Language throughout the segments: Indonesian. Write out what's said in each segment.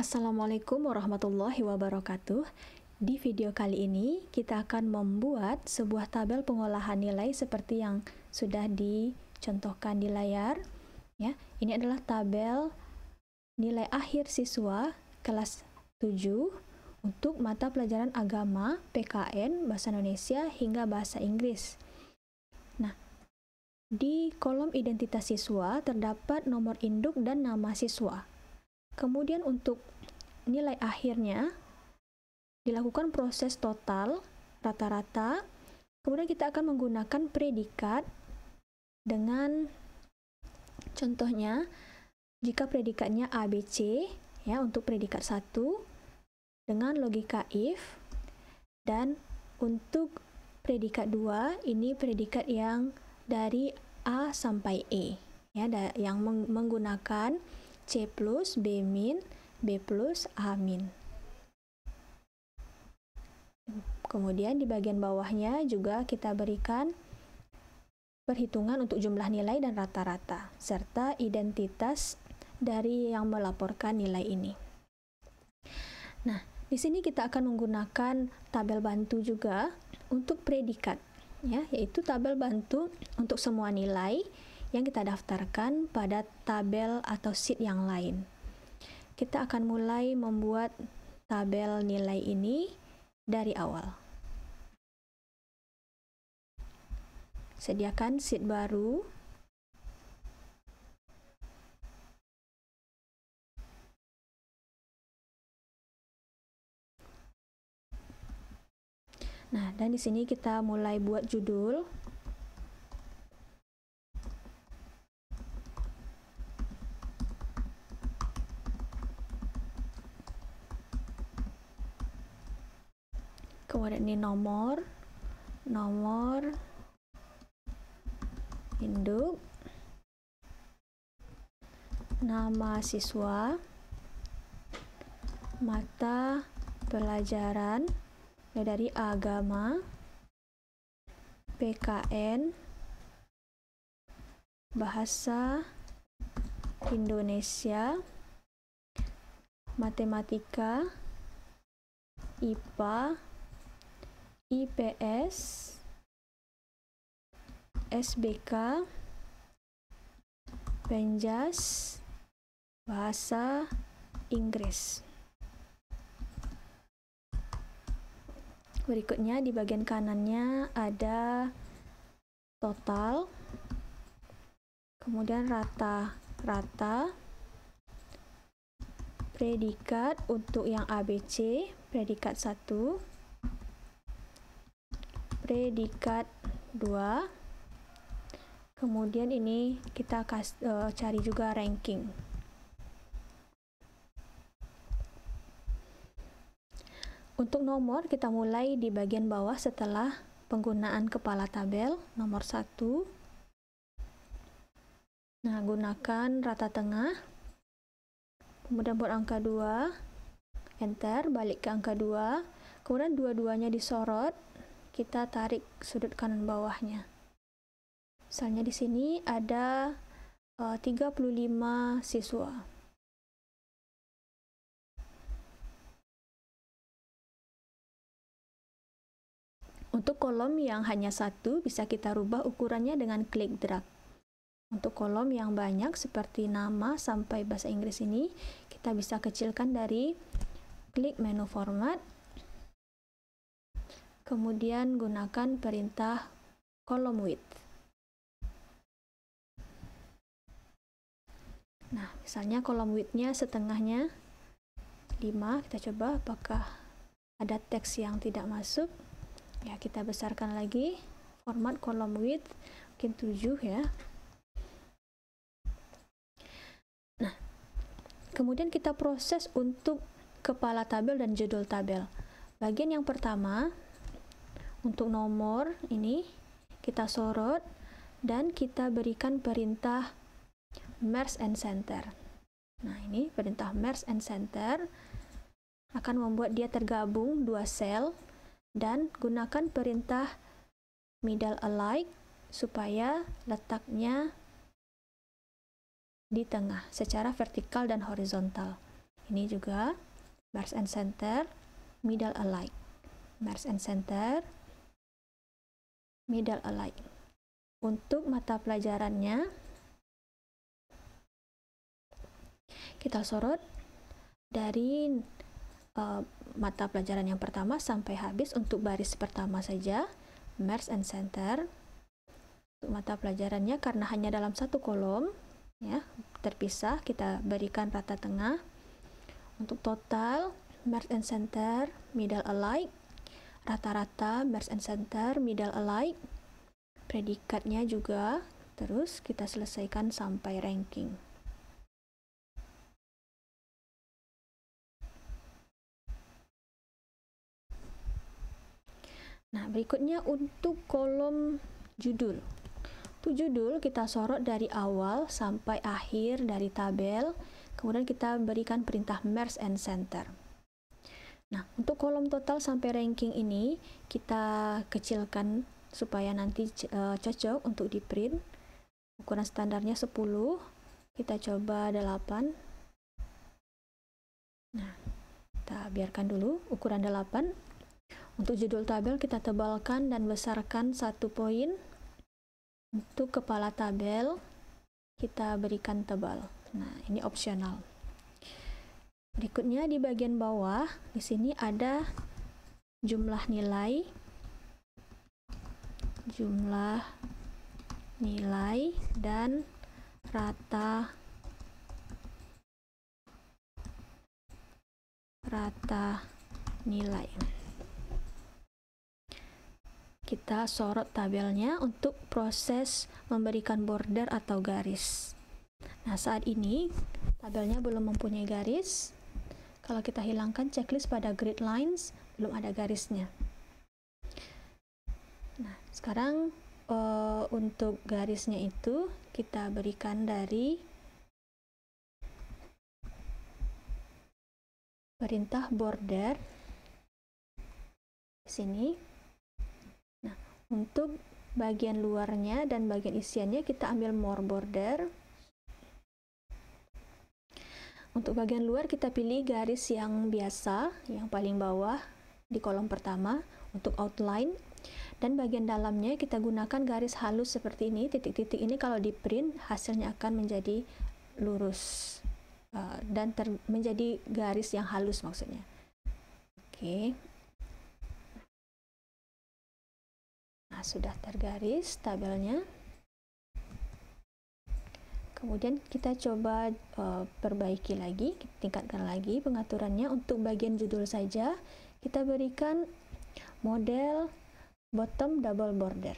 Assalamualaikum warahmatullahi wabarakatuh. Di video kali ini kita akan membuat sebuah tabel pengolahan nilai seperti yang sudah dicontohkan di layar. Ya, ini adalah tabel nilai akhir siswa kelas 7 untuk mata pelajaran agama, PKN, Bahasa Indonesia hingga Bahasa Inggris. Nah, di kolom identitas siswa terdapat nomor induk dan nama siswa. Kemudian untuk nilai akhirnya dilakukan proses total rata-rata. Kemudian kita akan menggunakan predikat dengan contohnya jika predikatnya ABC ya untuk predikat 1 dengan logika if, dan untuk predikat 2 ini predikat yang dari A sampai E ya yang menggunakan C plus, B min, B plus, A min. Kemudian di bagian bawahnya juga kita berikan perhitungan untuk jumlah nilai dan rata-rata, serta identitas dari yang melaporkan nilai ini. Nah, di sini kita akan menggunakan tabel bantu juga untuk predikat, ya, yaitu tabel bantu untuk semua nilai yang kita daftarkan pada tabel atau sheet yang lain. Kita akan mulai membuat tabel nilai ini dari awal. Sediakan sheet baru. Nah, dan di sini kita mulai buat judul. Kemudian ini nomor induk, nama siswa, mata pelajaran dari agama, PKN, Bahasa Indonesia, Matematika, IPA, IPS, SBK, Penjas, Bahasa Inggris. Berikutnya di bagian kanannya ada total, kemudian rata-rata, predikat untuk yang ABC, predikat 1, predikat 2, kemudian ini kita cari juga ranking. Untuk nomor kita mulai di bagian bawah setelah penggunaan kepala tabel, nomor 1. Nah, gunakan rata tengah, kemudian buat angka 2, enter, balik ke angka 2, kemudian dua-duanya disorot, kita tarik sudut kanan bawahnya. Misalnya di sini ada 35 siswa. Untuk kolom yang hanya satu bisa kita rubah ukurannya dengan klik drag. Untuk kolom yang banyak seperti nama sampai bahasa Inggris ini kita bisa kecilkan dari klik menu format, kemudian gunakan perintah column width. Nah, misalnya kolom width-nya setengahnya 5, kita coba apakah ada teks yang tidak masuk. Ya, kita besarkan lagi format column width, mungkin 7 ya. Nah, kemudian kita proses untuk kepala tabel dan judul tabel. Bagian yang pertama, untuk nomor ini kita sorot dan kita berikan perintah merge and center. Nah, ini perintah merge and center akan membuat dia tergabung dua sel, dan gunakan perintah middle alike supaya letaknya di tengah secara vertikal dan horizontal. ini juga merge and center, middle align, merge and center, middle align. Untuk mata pelajarannya kita sorot dari mata pelajaran yang pertama sampai habis. Untuk baris pertama saja merge and center. Untuk mata pelajarannya karena hanya dalam satu kolom ya, terpisah, kita berikan rata tengah. Untuk total merge and center, middle align, rata-rata merge and center, middle align, predikatnya juga, terus kita selesaikan sampai ranking. Nah, berikutnya untuk kolom judul. Untuk judul kita sorot dari awal sampai akhir dari tabel, kemudian kita berikan perintah merge and center. Nah, untuk kolom total sampai ranking ini kita kecilkan supaya nanti cocok untuk di print. Ukuran standarnya 10, kita coba 8. Nah, kita biarkan dulu ukuran 8. Untuk judul tabel kita tebalkan dan besarkan 1 poin. Untuk kepala tabel kita berikan tebal. Nah, ini opsional. Berikutnya di bagian bawah, di sini ada jumlah nilai dan rata nilai. Kita sorot tabelnya untuk proses memberikan border atau garis. Nah, saat ini tabelnya belum mempunyai garis. Kalau kita hilangkan checklist pada grid lines, belum ada garisnya. Nah, sekarang untuk garisnya itu kita berikan dari perintah border di sini. Nah, untuk bagian luarnya dan bagian isiannya kita ambil more border. Untuk bagian luar kita pilih garis yang biasa, yang paling bawah di kolom pertama untuk outline, dan bagian dalamnya kita gunakan garis halus seperti ini. Titik-titik ini kalau di print hasilnya akan menjadi lurus dan menjadi garis yang halus maksudnya. Oke. Nah, sudah tergaris tabelnya. Kemudian kita coba perbaiki lagi, tingkatkan lagi pengaturannya. Untuk bagian judul saja kita berikan model bottom double border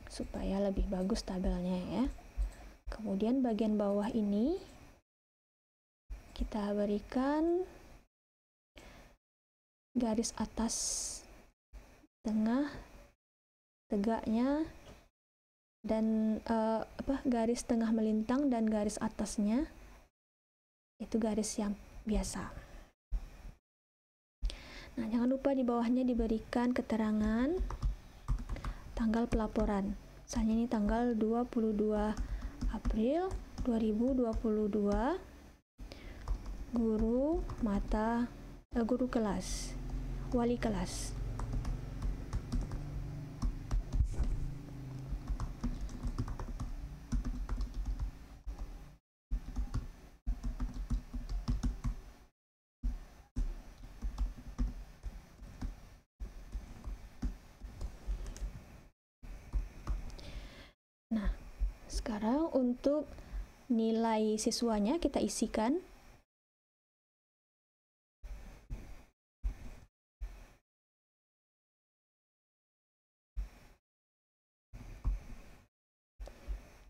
supaya lebih bagus tabelnya ya. Kemudian bagian bawah ini kita berikan garis atas tengah tegaknya dan garis tengah melintang, dan garis atasnya itu garis yang biasa. Nah, jangan lupa di bawahnya diberikan keterangan tanggal pelaporan. Misalnya ini tanggal 22 April 2022, guru kelas, wali kelas. Nah, sekarang untuk nilai siswanya kita isikan.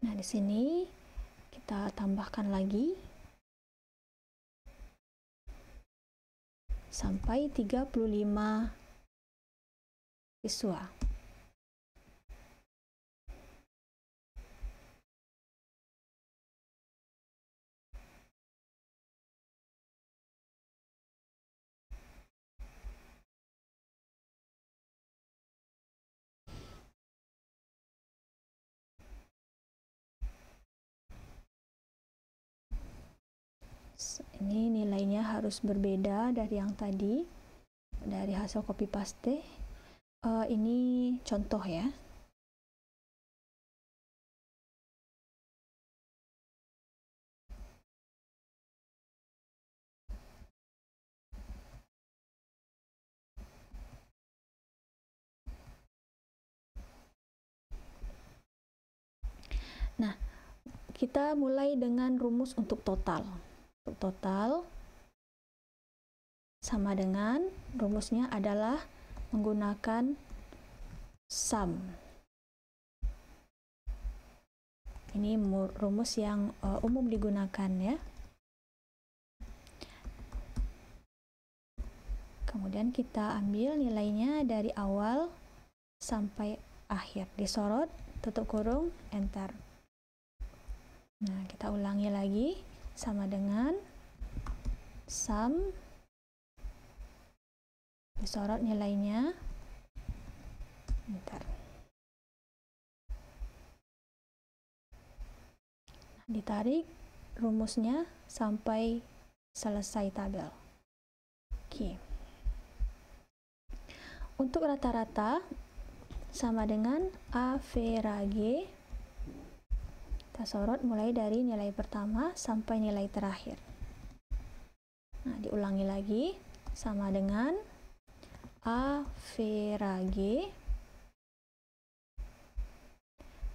Nah, di sini kita tambahkan lagi sampai 35 siswa. Ini nilainya harus berbeda dari yang tadi, dari hasil copy paste. Ini contoh ya. Nah, kita mulai dengan rumus untuk total. Untuk total sama dengan rumusnya adalah menggunakan sum. Ini rumus yang umum digunakan ya. Kemudian kita ambil nilainya dari awal sampai akhir. Disorot, tutup kurung, enter. Nah, kita ulangi lagi, sama dengan sum, disorot nilainya, enter. Nah, ditarik rumusnya sampai selesai tabel. Oke. Untuk rata-rata sama dengan A vera G. Kita sorot mulai dari nilai pertama sampai nilai terakhir. Nah, diulangi lagi, sama dengan A vera G.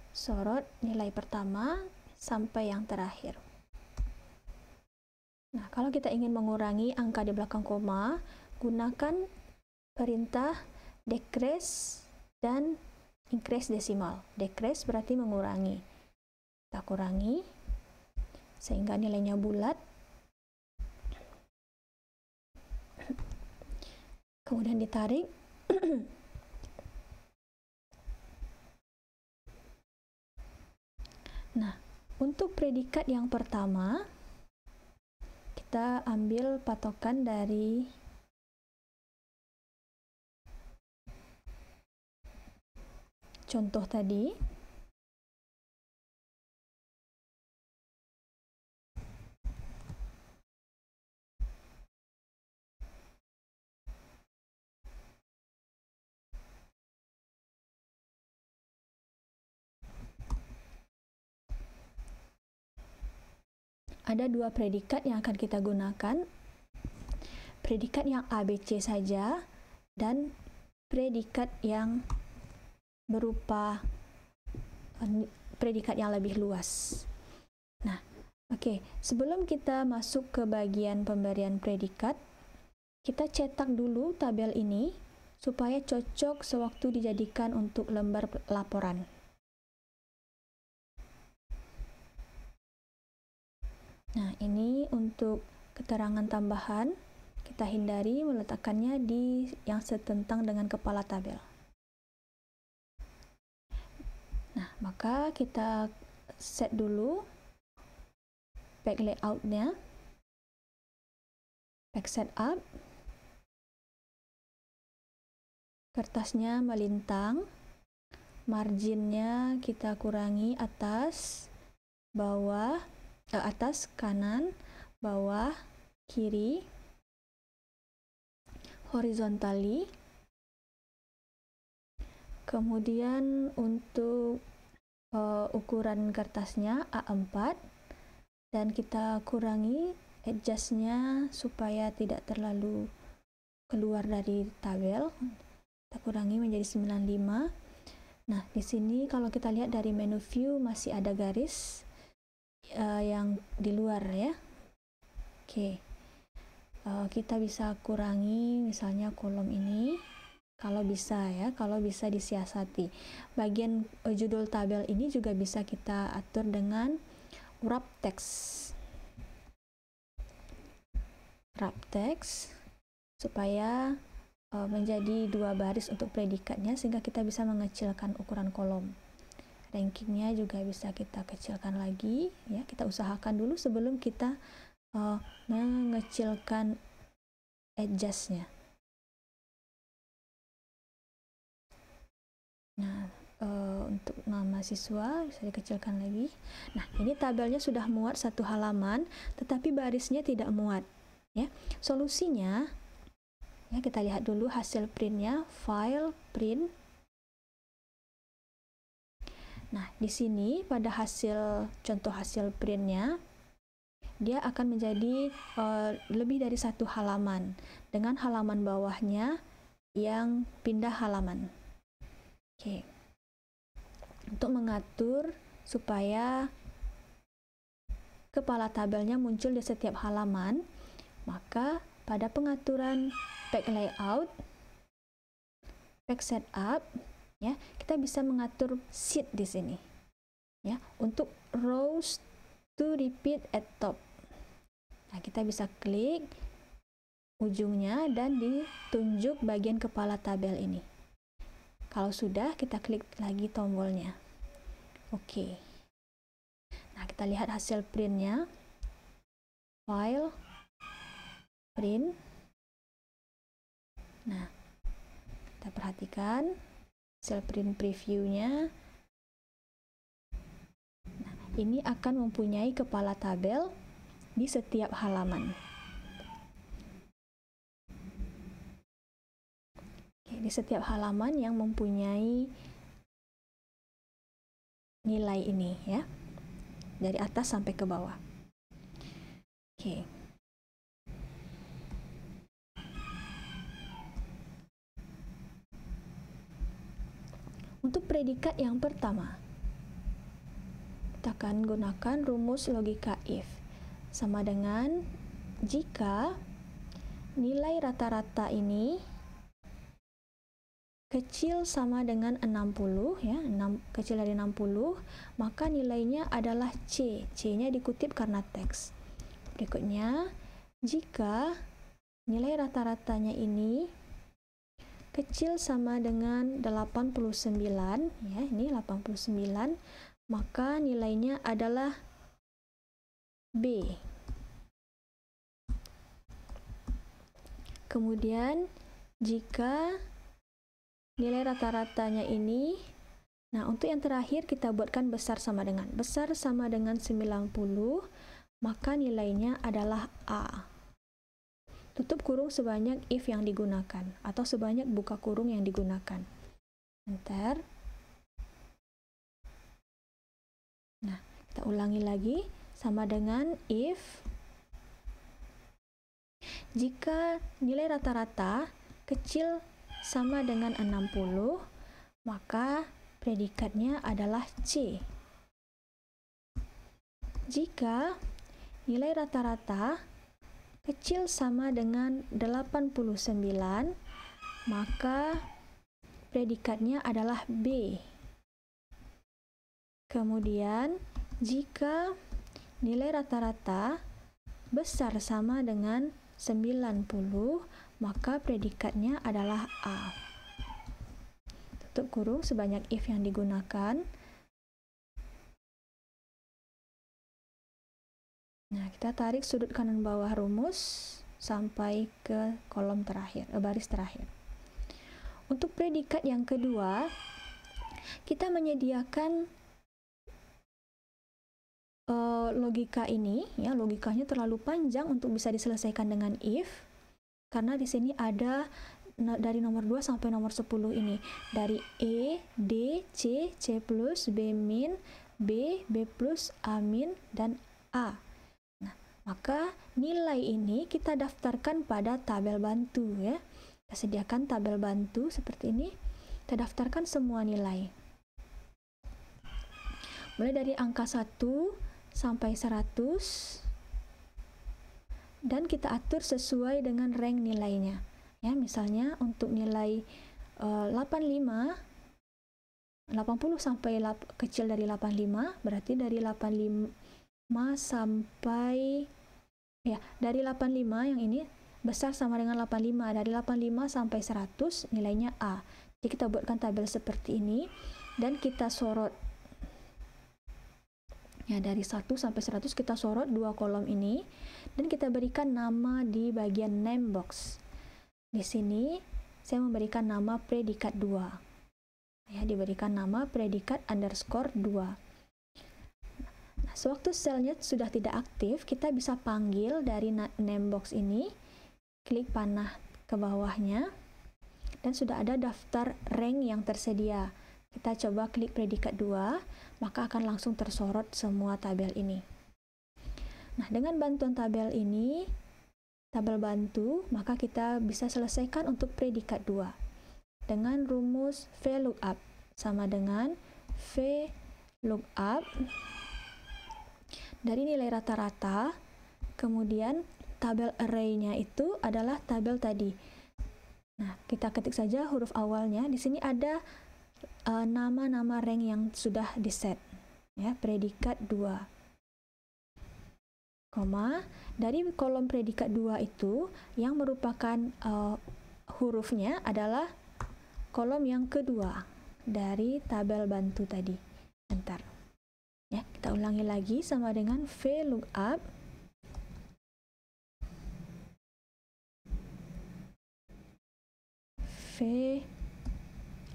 Sorot nilai pertama sampai yang terakhir. Nah, kalau kita ingin mengurangi angka di belakang koma, gunakan perintah decrease dan increase desimal. Decrease berarti mengurangi. Kita kurangi sehingga nilainya bulat. Kemudian ditarik. Nah, untuk predikat yang pertama, kita ambil patokan dari contoh tadi. Ada dua predikat yang akan kita gunakan. Predikat yang ABC saja dan predikat yang berupa predikat yang lebih luas. Nah, oke, sebelum kita masuk ke bagian pemberian predikat, kita cetak dulu tabel ini supaya cocok sewaktu dijadikan untuk lembar laporan. Nah, ini untuk keterangan tambahan, kita hindari meletakkannya di yang setentang dengan kepala tabel. Nah, maka kita set dulu back layout-nya, back setup, kertasnya melintang, marginnya kita kurangi atas, bawah, atas, kanan, bawah, kiri, horizontally. Kemudian untuk ukuran kertasnya A4 dan kita kurangi adjustnya supaya tidak terlalu keluar dari tabel. Kita kurangi menjadi 95. Nah, di sini kalau kita lihat dari menu view masih ada garis yang di luar ya. Oke, kita bisa kurangi misalnya kolom ini kalau bisa ya, kalau bisa disiasati. Bagian judul tabel ini juga bisa kita atur dengan wrap text. Wrap text supaya menjadi dua baris untuk predikatnya sehingga kita bisa mengecilkan ukuran kolom. Rankingnya juga bisa kita kecilkan lagi ya, kita usahakan dulu sebelum kita mengecilkan adjustnya. Nah, untuk nama siswa bisa dikecilkan lagi. Nah, ini tabelnya sudah muat satu halaman, tetapi barisnya tidak muat. Ya, solusinya, ya kita lihat dulu hasil printnya, file print. Nah, di sini pada contoh hasil printnya, dia akan menjadi lebih dari satu halaman dengan halaman bawahnya yang pindah halaman. Oke. Untuk mengatur supaya kepala tabelnya muncul di setiap halaman, maka pada pengaturan page layout, page setup, ya, kita bisa mengatur sheet di sini. Ya, untuk rows to repeat at top. Nah, kita bisa klik ujungnya dan ditunjuk bagian kepala tabel ini. Kalau sudah, kita klik lagi tombolnya. Oke. Nah, kita lihat hasil printnya. File, print. Nah, kita perhatikan hasil print previewnya. Nah, ini akan mempunyai kepala tabel di setiap halaman. Oke, di setiap halaman yang mempunyai nilai ini, ya, dari atas sampai ke bawah. Oke. Untuk predikat yang pertama, kita akan gunakan rumus logika if, sama dengan jika nilai rata-rata ini kecil sama dengan 60, ya, kecil dari 60, maka nilainya adalah C. C-nya dikutip karena teks. Berikutnya, jika nilai rata-ratanya ini kecil sama dengan 89, ya, ini 89, maka nilainya adalah B. Kemudian, jika nilai rata-ratanya ini, nah untuk yang terakhir kita buatkan besar sama dengan 90, maka nilainya adalah A. Tutup kurung sebanyak if yang digunakan, atau sebanyak buka kurung yang digunakan. Enter. Nah, kita ulangi lagi, sama dengan if jika nilai rata-rata kecil sama dengan 60, maka predikatnya adalah C. Jika nilai rata-rata kecil sama dengan 89, maka predikatnya adalah B. Kemudian, jika nilai rata-rata besar sama dengan 90, maka predikatnya adalah A. Tutup kurung sebanyak if yang digunakan. Nah, kita tarik sudut kanan bawah rumus sampai ke kolom terakhir, baris terakhir. Untuk predikat yang kedua, kita menyediakan logika ini, ya, logikanya terlalu panjang untuk bisa diselesaikan dengan if, karena di sini ada dari nomor 2 sampai nomor 10 ini, dari E, D, C, C+, B min, B, B plus, A min, dan A. Nah, maka nilai ini kita daftarkan pada tabel bantu, ya. Kita sediakan tabel bantu seperti ini, kita daftarkan semua nilai. Mulai dari angka 1 sampai 100, dan kita atur sesuai dengan rank nilainya. Ya, misalnya untuk nilai 85, 80 sampai kecil dari 85, berarti dari 85 sampai, ya, dari 85 yang ini besar sama dengan 85, dari 85 sampai 100 nilainya A. Jadi kita buatkan tabel seperti ini dan kita sorot. Ya, dari 1 sampai 100 kita sorot dua kolom ini dan kita berikan nama di bagian name box. Di sini saya memberikan nama predikat 2. Ya, diberikan nama predikat underscore 2. Nah, sewaktu selnya sudah tidak aktif, kita bisa panggil dari name box ini, klik panah ke bawahnya, dan sudah ada daftar rank yang tersedia. Kita coba klik predikat 2, maka akan langsung tersorot semua tabel ini. Nah, dengan bantuan tabel ini, tabel bantu, maka kita bisa selesaikan untuk predikat 2 dengan rumus VLOOKUP sama dengan VLOOKUP dari nilai rata-rata, kemudian tabel array-nya itu adalah tabel tadi. Nah, kita ketik saja huruf awalnya. Di sini ada nama-nama rank yang sudah di-set. Ya, predikat 2. Koma, dari kolom predikat 2 itu yang merupakan hurufnya adalah kolom yang kedua dari tabel bantu tadi. Bentar. Ya, kita ulangi lagi sama dengan VLOOKUP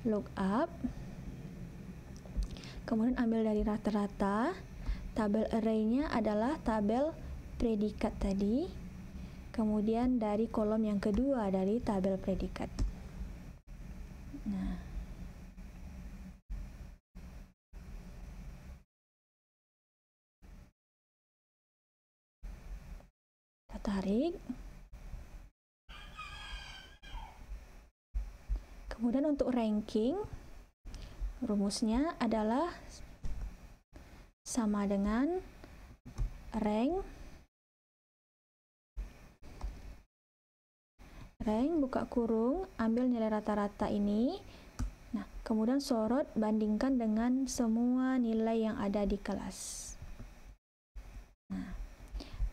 VLOOKUP, kemudian ambil dari rata-rata, tabel array-nya adalah tabel predikat tadi, kemudian dari kolom yang kedua dari tabel predikat. Nah, kita tarik. Kemudian untuk ranking, rumusnya adalah sama dengan rank buka kurung, ambil nilai rata-rata ini. Nah, kemudian sorot, bandingkan dengan semua nilai yang ada di kelas. Nah,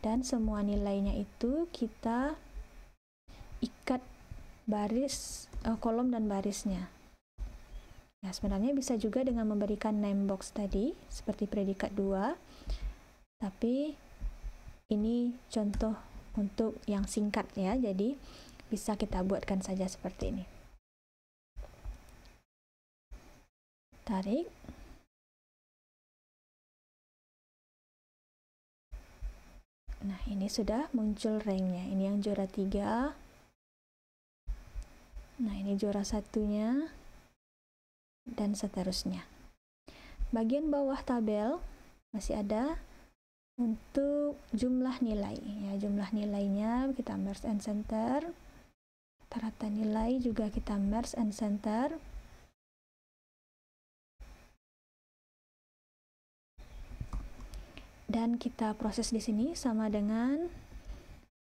dan semua nilainya itu kita ikat baris, kolom dan barisnya. Nah, sebenarnya bisa juga dengan memberikan name box tadi, seperti predikat 2, tapi ini contoh untuk yang singkat ya, jadi bisa kita buatkan saja seperti ini. Tarik. Nah, ini sudah muncul ranknya. Ini yang juara 3. Nah, ini juara satunya, dan seterusnya. Bagian bawah tabel masih ada untuk jumlah nilai. Ya, jumlah nilainya kita merge and center. Rata-rata nilai juga kita merge and center. Dan kita proses di sini sama dengan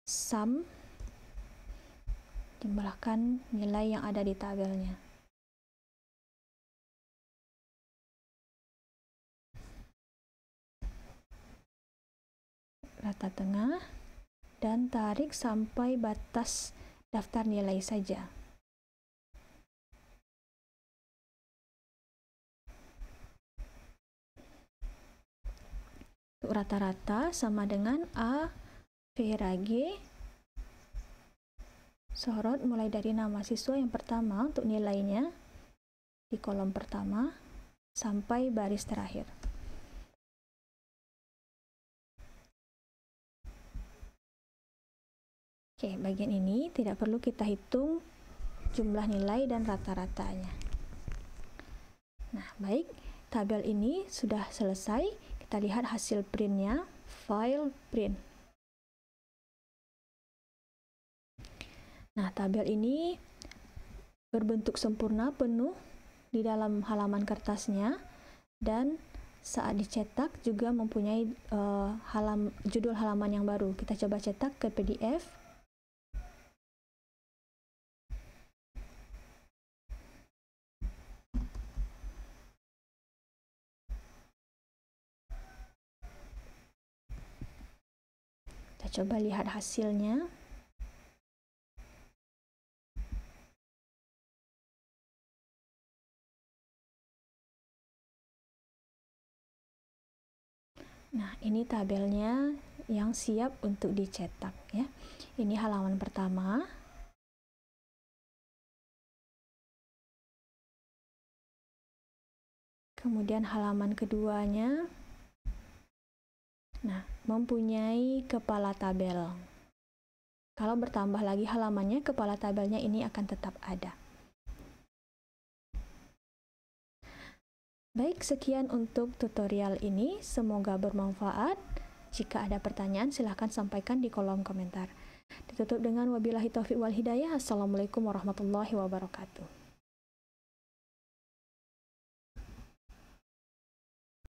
sum, jumlahkan nilai yang ada di tabelnya. Rata tengah, dan tarik sampai batas daftar nilai saja. Untuk rata-rata sama dengan A, V-G, sorot mulai dari nama siswa yang pertama untuk nilainya di kolom pertama sampai baris terakhir. Oke, bagian ini tidak perlu kita hitung jumlah nilai dan rata-ratanya. Nah, baik, tabel ini sudah selesai. Kita lihat hasil printnya, file print. Nah, tabel ini berbentuk sempurna penuh di dalam halaman kertasnya, dan saat dicetak juga mempunyai judul halaman yang baru. Kita coba cetak ke PDF. Kita coba lihat hasilnya. Nah, ini tabelnya yang siap untuk dicetak ya. Ini halaman pertama. Kemudian halaman keduanya, nah, mempunyai kepala tabel. Kalau bertambah lagi halamannya, kepala tabelnya ini akan tetap ada. Baik, sekian untuk tutorial ini. Semoga bermanfaat. Jika ada pertanyaan, silahkan sampaikan di kolom komentar. Ditutup dengan wabillahi taufiq wal hidayah. Assalamualaikum warahmatullahi wabarakatuh.